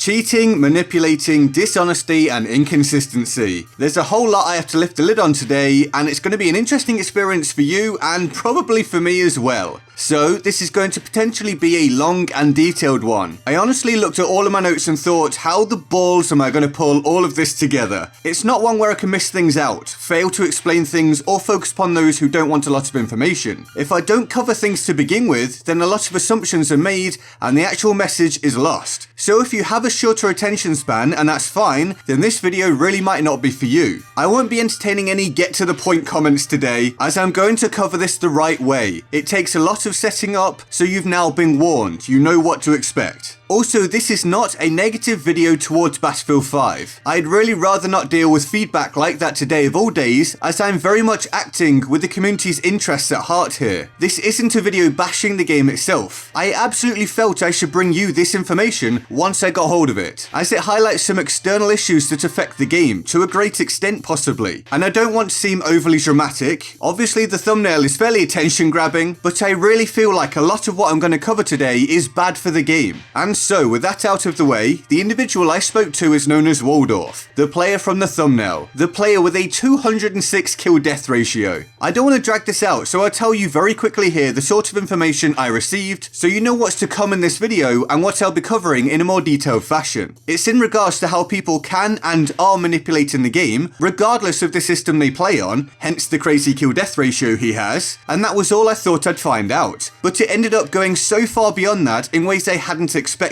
Cheating, manipulating, dishonesty, and inconsistency. There's a whole lot I have to lift the lid on today, and it's going to be an interesting experience for you and probably for me as well. So this is going to potentially be a long and detailed one. I honestly looked at all of my notes and thought, how the balls am I going to pull all of this together? It's not one where I can miss things out, fail to explain things, or focus upon those who don't want a lot of information. If I don't cover things to begin with, then a lot of assumptions are made and the actual message is lost. So if you have a shorter attention span, and that's fine, then this video really might not be for you. I won't be entertaining any get to the point comments today, as I'm going to cover this the right way. It takes a lot of setting up, so you've now been warned, you know what to expect. Also, this is not a negative video towards Battlefield 5. I'd really rather not deal with feedback like that today of all days, as I'm very much acting with the community's interests at heart here. This isn't a video bashing the game itself. I absolutely felt I should bring you this information once I got hold of it, as it highlights some external issues that affect the game, to a great extent possibly. And I don't want to seem overly dramatic. Obviously the thumbnail is fairly attention grabbing, but I really feel like a lot of what I'm going to cover today is bad for the game. And so, with that out of the way, the individual I spoke to is known as WardOff, the player from the thumbnail, the player with a 206 kill death ratio. I don't want to drag this out, so I'll tell you very quickly here the sort of information I received, so you know what's to come in this video and what I'll be covering in a more detailed fashion. It's in regards to how people can and are manipulating the game, regardless of the system they play on, hence the crazy kill death ratio he has, and that was all I thought I'd find out. But it ended up going so far beyond that in ways I hadn't expected.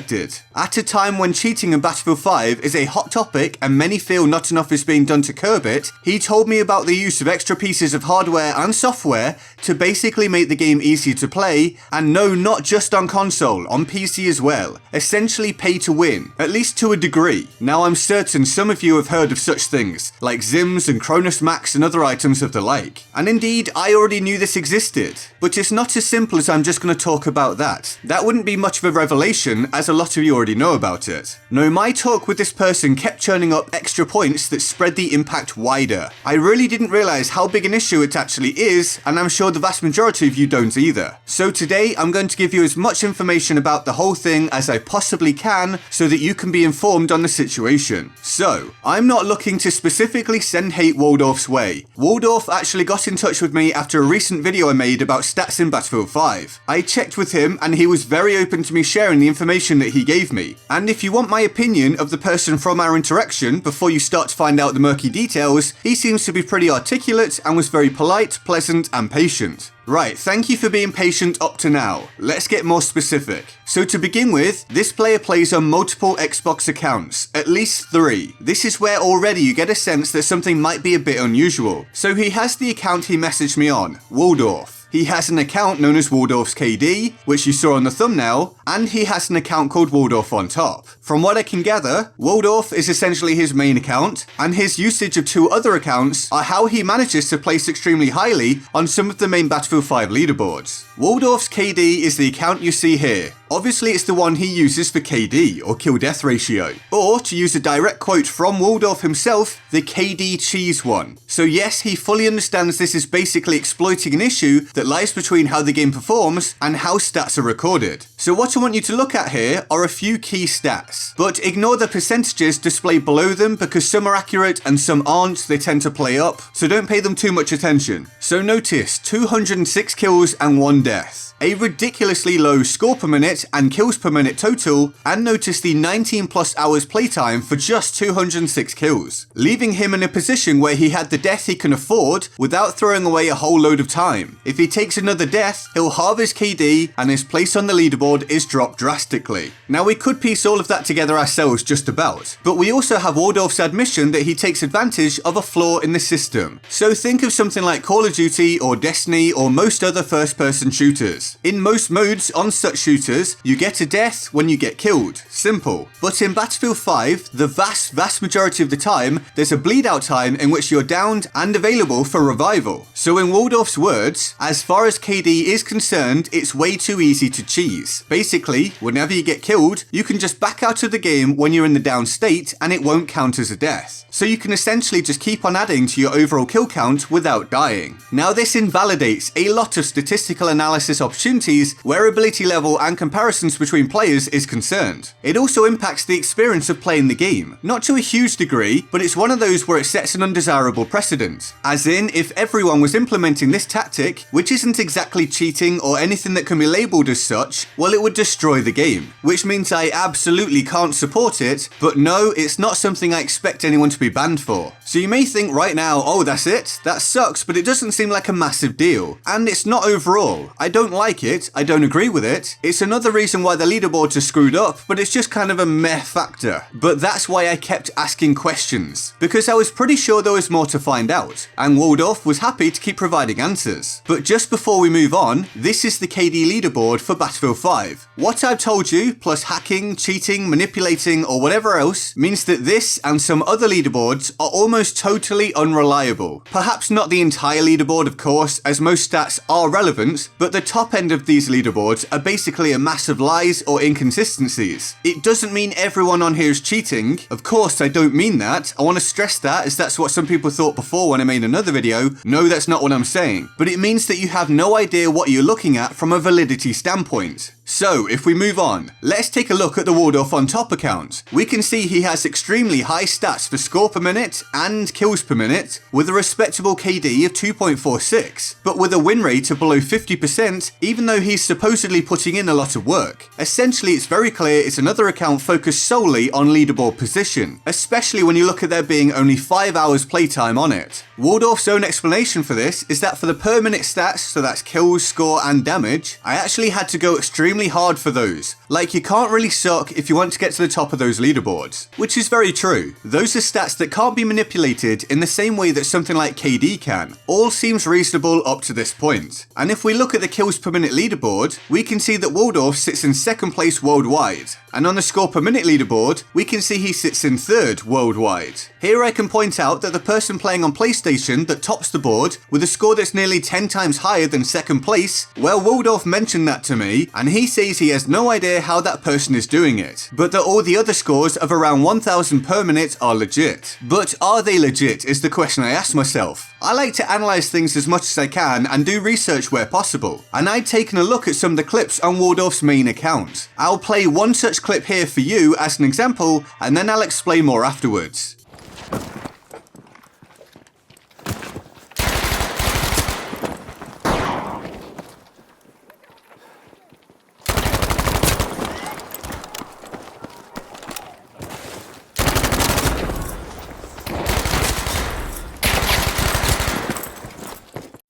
At a time when cheating in Battlefield 5 is a hot topic and many feel not enough is being done to curb it, he told me about the use of extra pieces of hardware and software to basically make the game easier to play, and no, not just on console, on PC as well. Essentially pay to win, at least to a degree. Now I'm certain some of you have heard of such things, like Zims and Cronus Max and other items of the like. And indeed, I already knew this existed. But it's not as simple as I'm just going to talk about that. That wouldn't be much of a revelation, as a lot of you already know about it. No, my talk with this person kept churning up extra points that spread the impact wider. I really didn't realise how big an issue it actually is, and I'm sure the vast majority of you don't either. So today I'm going to give you as much information about the whole thing as I possibly can, so that you can be informed on the situation. So, I'm not looking to specifically send hate WardOff's way. WardOff actually got in touch with me after a recent video I made about stats in Battlefield 5. I checked with him and he was very open to me sharing the information that he gave me. And if you want my opinion of the person from our interaction before you start to find out the murky details, he seems to be pretty articulate and was very polite, pleasant, and patient. Right, thank you for being patient up to now. Let's get more specific. So to begin with, this player plays on multiple Xbox accounts, at least 3. This is where already you get a sense that something might be a bit unusual. So he has the account he messaged me on, WardOff. He has an account known as WardOff's KD, which you saw on the thumbnail, and he has an account called WardOff on top. From what I can gather, WardOff is essentially his main account, and his usage of 2 other accounts are how he manages to place extremely highly on some of the main Battlefield 5 leaderboards. WardOff's KD is the account you see here. Obviously it's the one he uses for KD, or kill death ratio. Or, to use a direct quote from WardOff himself, the KD cheese one. So yes, he fully understands this is basically exploiting an issue that lies between how the game performs and how stats are recorded. So what I want you to look at here are a few key stats. But ignore the percentages displayed below them, because some are accurate and some aren't, they tend to play up, so don't pay them too much attention. So notice, 206 kills and 1 death. A ridiculously low score per minute and kills per minute total, and notice the 19 plus hours playtime for just 206 kills, leaving him in a position where he had the death he can afford without throwing away a whole load of time. If he takes another death, he'll halve his KD and his place on the leaderboard is dropped drastically. Now we could piece all of that together ourselves just about, but we also have WardOff's admission that he takes advantage of a flaw in the system. So think of something like Call of Duty or Destiny or most other first person shooters. In most modes on such shooters, you get a death when you get killed. Simple. But in Battlefield 5, the vast majority of the time, there's a bleed out time in which you're downed and available for revival. So in WardOff's words, as far as KD is concerned, it's way too easy to cheese. stats. Basically, whenever you get killed, you can just back out of the game when you're in the down state and it won't count as a death. So you can essentially just keep on adding to your overall kill count without dying. Now this invalidates a lot of statistical analysis opportunities where ability level and comparisons between players is concerned. It also impacts the experience of playing the game, not to a huge degree, but it's one of those where it sets an undesirable precedent. As in, if everyone was implementing this tactic, which isn't exactly cheating or anything that can be labelled as such, well, it would destroy the game, which means I absolutely can't support it, but no, it's not something I expect anyone to be banned for. So you may think right now, oh, that's it? That sucks, but it doesn't seem like a massive deal. And it's not overall. I don't like it, I don't agree with it. It's another reason why the leaderboards are screwed up, but it's just kind of a meh factor. But that's why I kept asking questions, because I was pretty sure there was more to find out, and WardOff was happy to keep providing answers. But just before we move on, this is the KD leaderboard for Battlefield 5. What I've told you, plus hacking, cheating, manipulating, or whatever else, means that this and some other leaderboards are almost totally unreliable. Perhaps not the entire leaderboard, of course, as most stats are relevant, but the top end of these leaderboards are basically a mass of lies or inconsistencies. It doesn't mean everyone on here is cheating. Of course, I don't mean that. I want to stress that, as that's what some people thought before when I made another video. No, that's not what I'm saying. But it means that you have no idea what you're looking at from a validity standpoint. So, if we move on, let's take a look at the WardOff on top account. We can see he has extremely high stats for score per minute and kills per minute, with a respectable KD of 2.46, but with a win rate of below 50%, even though he's supposedly putting in a lot of work. Essentially, it's very clear it's another account focused solely on leaderboard position, especially when you look at there being only 5 hours playtime on it. WardOff's own explanation for this is that for the per minute stats, so that's kills, score and damage, I actually had to go extremely hard for those. Like, you can't really suck if you want to get to the top of those leaderboards, which is very true. Those are stats that can't be manipulated in the same way that something like KD can. All seems reasonable up to this point. And if we look at the kills per minute leaderboard, we can see that WardOff sits in second place worldwide. And on the score per minute leaderboard, we can see he sits in third worldwide. Here I can point out that the person playing on PlayStation that tops the board with a score that's nearly 10 times higher than second place, well, WardOff mentioned that to me, and he says he has no idea how that person is doing it, but that all the other scores of around 1000 per minute are legit. But are they legit is the question I ask myself. I like to analyse things as much as I can and do research where possible, and I'd taken a look at some of the clips on WardOff's main account. I'll play one such clip here for you as an example, and then I'll explain more afterwards.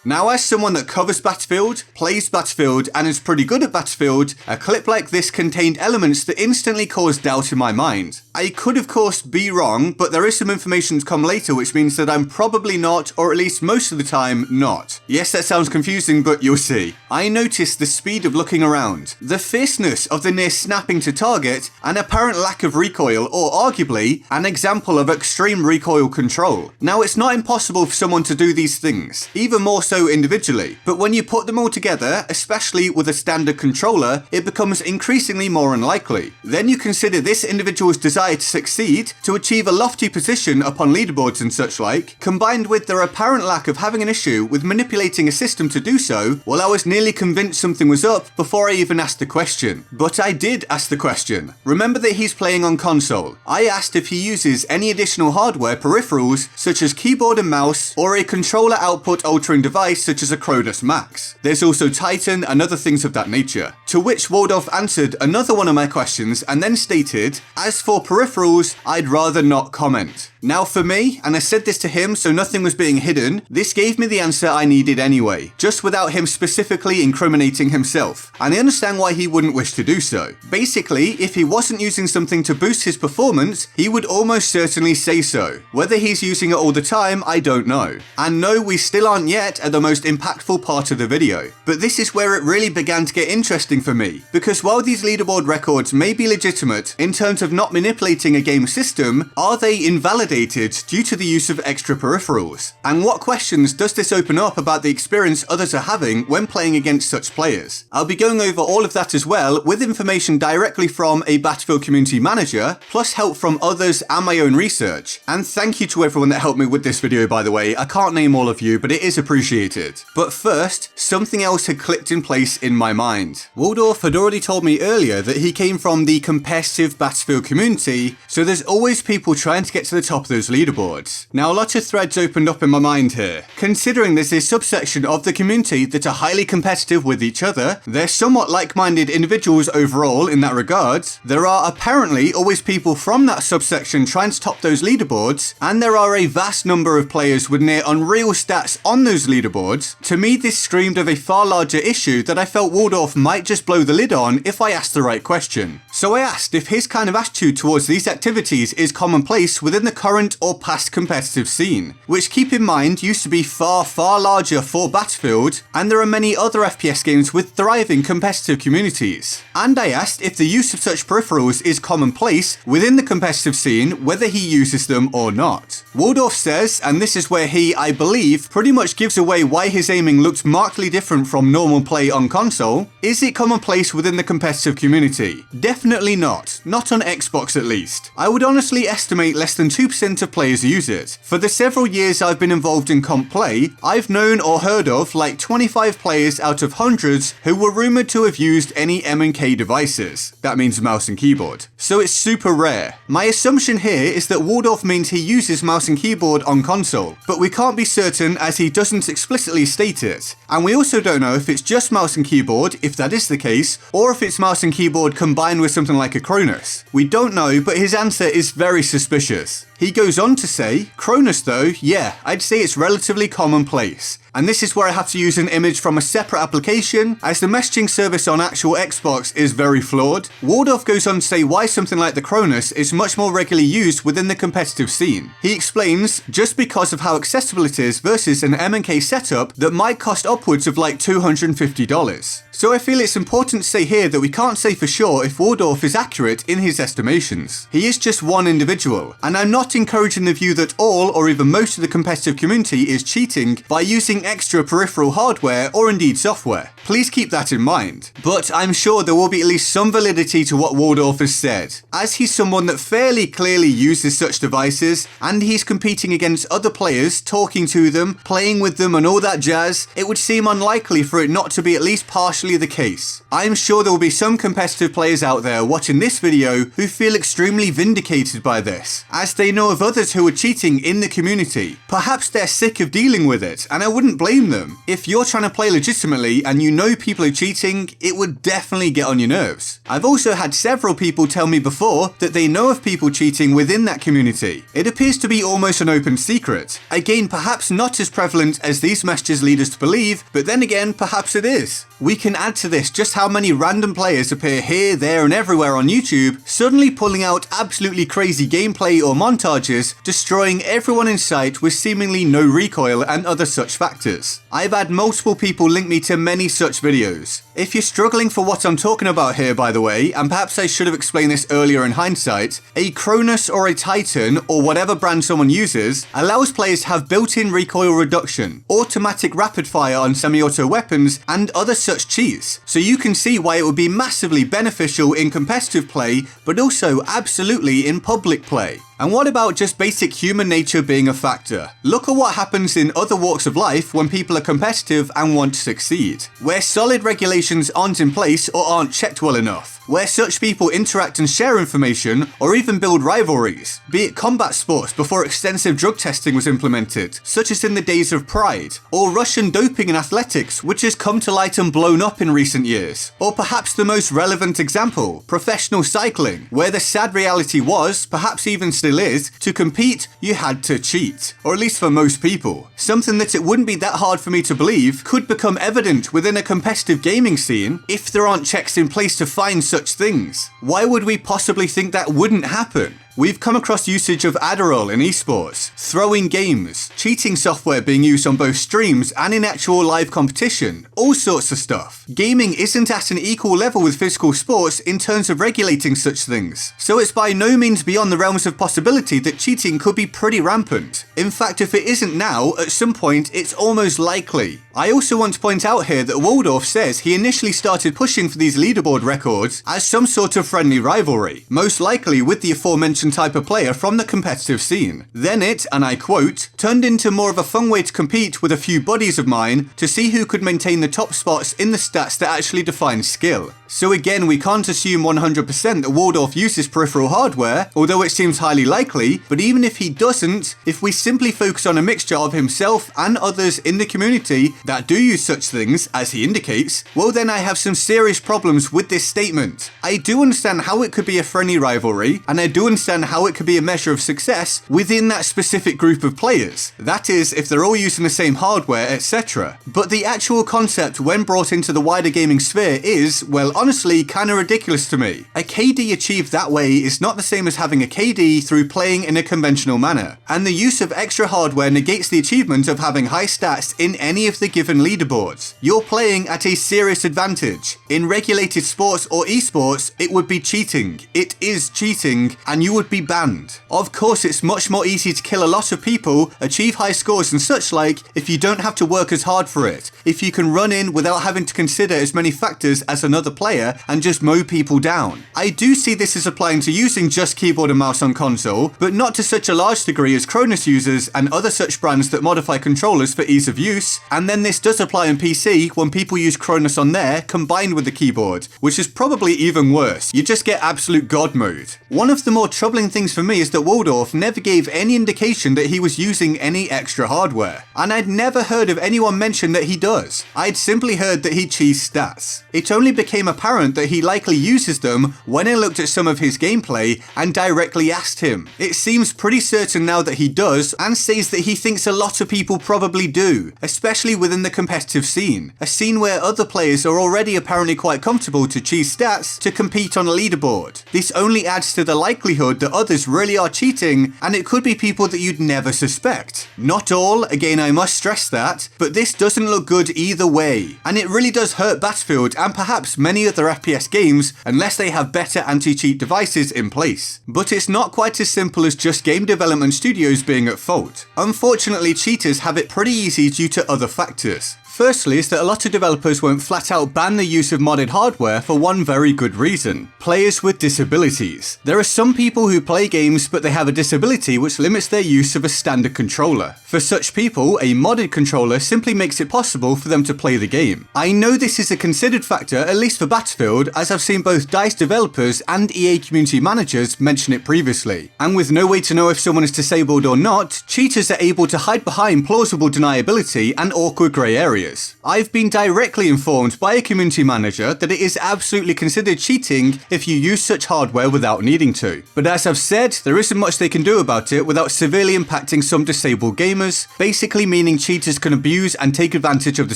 Now, as someone that covers Battlefield, plays Battlefield, and is pretty good at Battlefield, a clip like this contained elements that instantly caused doubt in my mind. I could of course be wrong, but there is some information to come later which means that I'm probably not, or at least most of the time, not. Yes, that sounds confusing, but you'll see. I noticed the speed of looking around, the fierceness of the near snapping to target, an apparent lack of recoil, or arguably, an example of extreme recoil control. Now, it's not impossible for someone to do these things, even more so individually, but when you put them all together, especially with a standard controller, it becomes increasingly more unlikely. Then you consider this individual's desire to succeed, to achieve a lofty position upon leaderboards and such like, combined with their apparent lack of having an issue with manipulating a system to do so. Well, I was nearly convinced something was up before I even asked the question. But I did ask the question. Remember that he's playing on console. I asked if he uses any additional hardware peripherals such as keyboard and mouse, or a controller output altering device such as a Cronus Max. There's also Titan and other things of that nature. To which WardOff answered another one of my questions and then stated, as for peripherals, I'd rather not comment. Now for me, and I said this to him so nothing was being hidden, this gave me the answer I needed anyway, just without him specifically incriminating himself, and I understand why he wouldn't wish to do so. Basically, if he wasn't using something to boost his performance, he would almost certainly say so. Whether he's using it all the time, I don't know. And no, we still aren't yet at the most impactful part of the video, but this is where it really began to get interesting interesting for me, because while these leaderboard records may be legitimate in terms of not manipulating a game system, are they invalidated due to the use of extra peripherals? And what questions does this open up about the experience others are having when playing against such players? I'll be going over all of that as well, with information directly from a Battlefield community manager, plus help from others and my own research. And thank you to everyone that helped me with this video, by the way. I can't name all of you, but it is appreciated. But first, something else had clicked in place in my mind. WardOff had already told me earlier that he came from the competitive Battlefield community, so there's always people trying to get to the top of those leaderboards. Now, a lot of threads opened up in my mind here. Considering there's a subsection of the community that are highly competitive with each other, they're somewhat like-minded individuals overall in that regard, there are apparently always people from that subsection trying to top those leaderboards, and there are a vast number of players with near unreal stats on those leaderboards. To me, this screamed of a far larger issue that I felt WardOff might just blow the lid on if I asked the right question. So I asked if his kind of attitude towards these activities is commonplace within the current or past competitive scene, which, keep in mind, used to be far larger for Battlefield, and there are many other FPS games with thriving competitive communities. And I asked if the use of such peripherals is commonplace within the competitive scene, whether he uses them or not. WardOff says, and this is where he, I believe, pretty much gives away why his aiming looked markedly different from normal play on console, is it commonplace within the competitive community? Definitely not. Not on Xbox at least. I would honestly estimate less than 2% of players use it. For the several years I've been involved in comp play, I've known or heard of like 25 players out of hundreds who were rumoured to have used any M&K devices. That means mouse and keyboard. So it's super rare. My assumption here is that WardOff means he uses mouse and keyboard on console, but we can't be certain as he doesn't explicitly state it. And we also don't know if it's just mouse and keyboard, if that is the case, or if it's mouse and keyboard combined with something like a Cronus. We don't know, but his answer is very suspicious. He goes on to say, Cronus though, yeah, I'd say it's relatively commonplace. And this is where I have to use an image from a separate application, as the messaging service on actual Xbox is very flawed. WardOff goes on to say why something like the Cronus is much more regularly used within the competitive scene. He explains, just because of how accessible it is versus an M&K setup that might cost upwards of like $250. So I feel it's important to say here that we can't say for sure if WardOff is accurate in his estimations. He is just one individual, and I'm not encouraging the view that all or even most of the competitive community is cheating by using extra peripheral hardware or indeed software. Please keep that in mind. But I'm sure there will be at least some validity to what WardOff has said, as he's someone that fairly clearly uses such devices, and he's competing against other players, talking to them, playing with them and all that jazz. It would seem unlikely for it not to be at least partially the case. I'm sure there will be some competitive players out there watching this video who feel extremely vindicated by this, as they know of others who are cheating in the community. Perhaps they're sick of dealing with it, and I wouldn't blame them. If you're trying to play legitimately and you know people are cheating, it would definitely get on your nerves. I've also had several people tell me before that they know of people cheating within that community. It appears to be almost an open secret. Again, perhaps not as prevalent as these messages lead us to believe, but then again, perhaps it is. We can add to this just how many random players appear here, there and everywhere on YouTube, suddenly pulling out absolutely crazy gameplay or montages, destroying everyone in sight with seemingly no recoil and other such factors. I've had multiple people link me to many such videos. If you're struggling for what I'm talking about here, by the way, and perhaps I should have explained this earlier in hindsight, a Cronus or a Titan, or whatever brand someone uses, allows players to have built-in recoil reduction, automatic rapid fire on semi-auto weapons, and other such cheats. So you can see why it would be massively beneficial in competitive play, but also absolutely in public play. And what about just basic human nature being a factor? Look at what happens in other walks of life when people are competitive and want to succeed, where solid regulations aren't in place or aren't checked well enough, where such people interact and share information or even build rivalries, be it combat sports before extensive drug testing was implemented, such as in the days of Pride, or Russian doping in athletics, which has come to light and blown up in recent years, or perhaps the most relevant example, professional cycling, where the sad reality was, perhaps even still is, to compete you had to cheat, or at least for most people. Something that it wouldn't be that hard for me to believe could become evident within a competitive gaming scene if there aren't checks in place to find such things. Why would we possibly think that wouldn't happen? We've come across usage of Adderall in esports, throwing games, cheating software being used on both streams and in actual live competition, all sorts of stuff. Gaming isn't at an equal level with physical sports in terms of regulating such things, so it's by no means beyond the realms of possibility that cheating could be pretty rampant. In fact, if it isn't now, at some point it's almost likely. I also want to point out here that WardOff says he initially started pushing for these leaderboard records as some sort of friendly rivalry, most likely with the aforementioned type of player from the competitive scene. Then it, and I quote, turned into more of a fun way to compete with a few buddies of mine to see who could maintain the top spots in the stats that actually define skill. So again, we can't assume 100% that WardOff uses peripheral hardware, although it seems highly likely, but even if he doesn't, if we simply focus on a mixture of himself and others in the community that do use such things, as he indicates, well then I have some serious problems with this statement. I do understand how it could be a friendly rivalry, and I do understand how it could be a measure of success within that specific group of players. That is, if they're all using the same hardware, etc. But the actual concept when brought into the wider gaming sphere is, well, honestly kinda ridiculous to me. A KD achieved that way is not the same as having a KD through playing in a conventional manner, and the use of extra hardware negates the achievement of having high stats in any of the given leaderboards. You're playing at a serious advantage. In regulated sports or esports, it would be cheating. It is cheating, and you would be banned. Of course, it's much more easy to kill a lot of people, achieve high scores and such like, if you don't have to work as hard for it. If you can run in without having to consider as many factors as another player and just mow people down. I do see this as applying to using just keyboard and mouse on console, but not to such a large degree as Cronus uses and other such brands that modify controllers for ease of use, and then this does apply on PC when people use Cronus on there combined with the keyboard, which is probably even worse. You just get absolute god mode. One of the more troubling things for me is that WardOff never gave any indication that he was using any extra hardware, and I'd never heard of anyone mention that he does. I'd simply heard that he cheats stats. It only became apparent that he likely uses them when I looked at some of his gameplay and directly asked him. It seems pretty certain now that he does, and says that he thinks a lot of people probably do, especially within the competitive scene, a scene where other players are already apparently quite comfortable to cheese stats to compete on a leaderboard. This only adds to the likelihood that others really are cheating, and it could be people that you'd never suspect. Not all, again I must stress that, but this doesn't look good either way, and it really does hurt Battlefield and perhaps many other FPS games unless they have better anti-cheat devices in place. But it's not quite as simple as just game development studios being at fault. Unfortunately, cheaters have it pretty easy due to other factors. Firstly is that a lot of developers won't flat out ban the use of modded hardware for one very good reason: players with disabilities. There are some people who play games but they have a disability which limits their use of a standard controller. For such people, a modded controller simply makes it possible for them to play the game. I know this is a considered factor, at least for Battlefield, as I've seen both DICE developers and EA community managers mention it previously. And with no way to know if someone is disabled or not, cheaters are able to hide behind plausible deniability and awkward grey areas. I've been directly informed by a community manager that it is absolutely considered cheating if you use such hardware without needing to. But as I've said, there isn't much they can do about it without severely impacting some disabled gamers, basically meaning cheaters can abuse and take advantage of the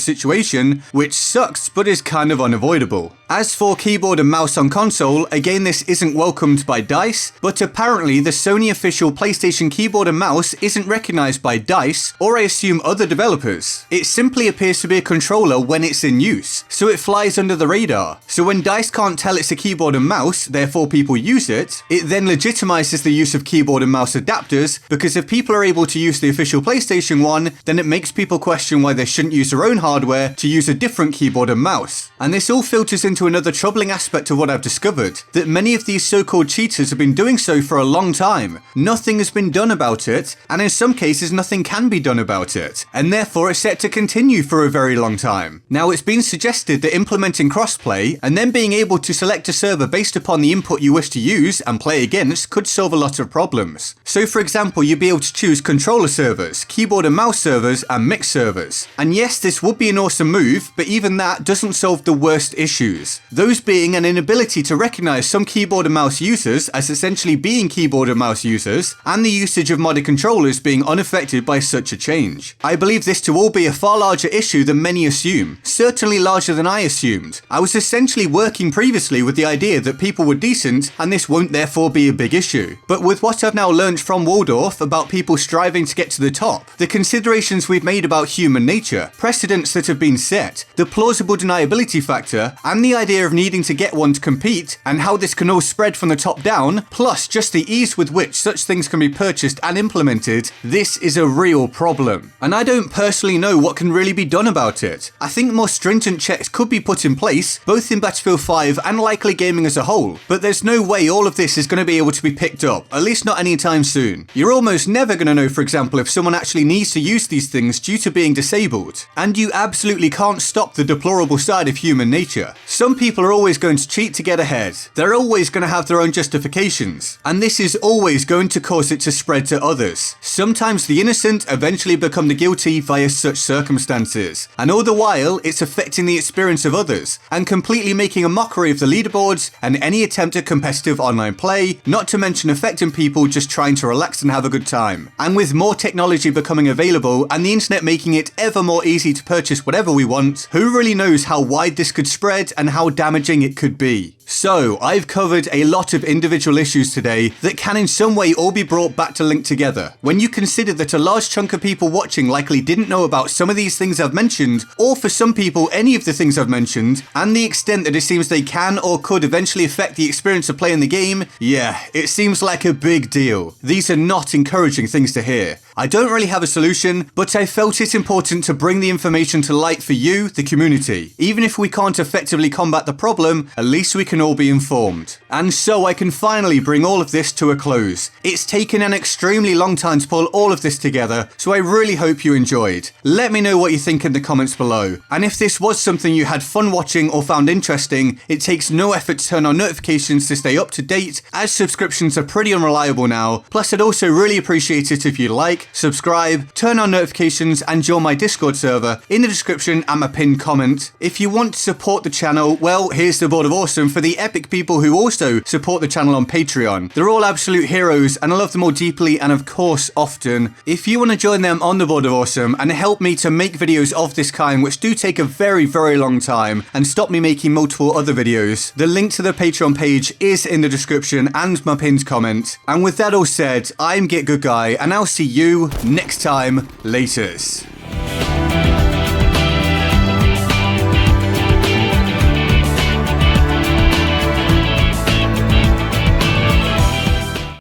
situation, which sucks but is kind of unavoidable. As for keyboard and mouse on console, again this isn't welcomed by DICE, but apparently the Sony official PlayStation keyboard and mouse isn't recognised by DICE, or I assume other developers. It simply appears to be a controller when it's in use, so it flies under the radar. So when DICE can't tell it's a keyboard and mouse, therefore people use it, it then legitimizes the use of keyboard and mouse adapters, because if people are able to use the official PlayStation one, then it makes people question why they shouldn't use their own hardware to use a different keyboard and mouse. And this all filters into another troubling aspect of what I've discovered, that many of these so-called cheaters have been doing so for a long time. Nothing has been done about it, and in some cases nothing can be done about it, and therefore it's set to continue for a very long time. Now, it's been suggested that implementing crossplay and then being able to select a server based upon the input you wish to use and play against could solve a lot of problems. So for example, you'd be able to choose controller servers, keyboard and mouse servers, and mix servers. And yes, this would be an awesome move, but even that doesn't solve the worst issues. issues. Those being an inability to recognize some keyboard and mouse users as essentially being keyboard and mouse users, and the usage of modded controllers being unaffected by such a change. I believe this to all be a far larger issue than many assume, certainly larger than I assumed. I was essentially working previously with the idea that people were decent and this won't therefore be a big issue. But with what I've now learned from WardOff about people striving to get to the top, the considerations we've made about human nature, precedents that have been set, the plausible deniability factor, and the idea of needing to get one to compete, and how this can all spread from the top down, plus just the ease with which such things can be purchased and implemented, this is a real problem. And I don't personally know what can really be done about it. I think more stringent checks could be put in place, both in Battlefield 5 and likely gaming as a whole, but there's no way all of this is going to be able to be picked up, at least not anytime soon. You're almost never going to know, for example, if someone actually needs to use these things due to being disabled, and you absolutely can't stop the deplorable side of human nature. Some people are always going to cheat to get ahead. They're always going to have their own justifications, and this is always going to cause it to spread to others. Sometimes the innocent eventually become the guilty via such circumstances, and all the while it's affecting the experience of others, and completely making a mockery of the leaderboards and any attempt at competitive online play, not to mention affecting people just trying to relax and have a good time. And with more technology becoming available and the internet making it ever more easy to purchase whatever we want, who really knows how wide this could spread and how damaging it could be. So, I've covered a lot of individual issues today that can in some way all be brought back to link together. When you consider that a large chunk of people watching likely didn't know about some of these things I've mentioned, or for some people any of the things I've mentioned, and the extent that it seems they can or could eventually affect the experience of playing the game, yeah, it seems like a big deal. These are not encouraging things to hear. I don't really have a solution, but I felt it important to bring the information to light for you, the community. Even if we can't effectively combat the problem, at least we can all be informed. And so I can finally bring all of this to a close. It's taken an extremely long time to pull all of this together, so I really hope you enjoyed. Let me know what you think in the comments below. And if this was something you had fun watching or found interesting, it takes no effort to turn on notifications to stay up to date, as subscriptions are pretty unreliable now. Plus, I'd also really appreciate it if you'd like, subscribe, turn on notifications, and join my Discord server in the description and my pinned comment. If you want to support the channel, well, here's the Board of Awesome for the epic people who also support the channel on Patreon. They're all absolute heroes and I love them all deeply and of course often. If you want to join them on the Board of Awesome and help me to make videos of this kind, which do take a very, very long time, and stop me making multiple other videos, the link to the Patreon page is in the description and my pinned comment. And with that all said, I'm GetGoodGuy and I'll see you next time. Laters.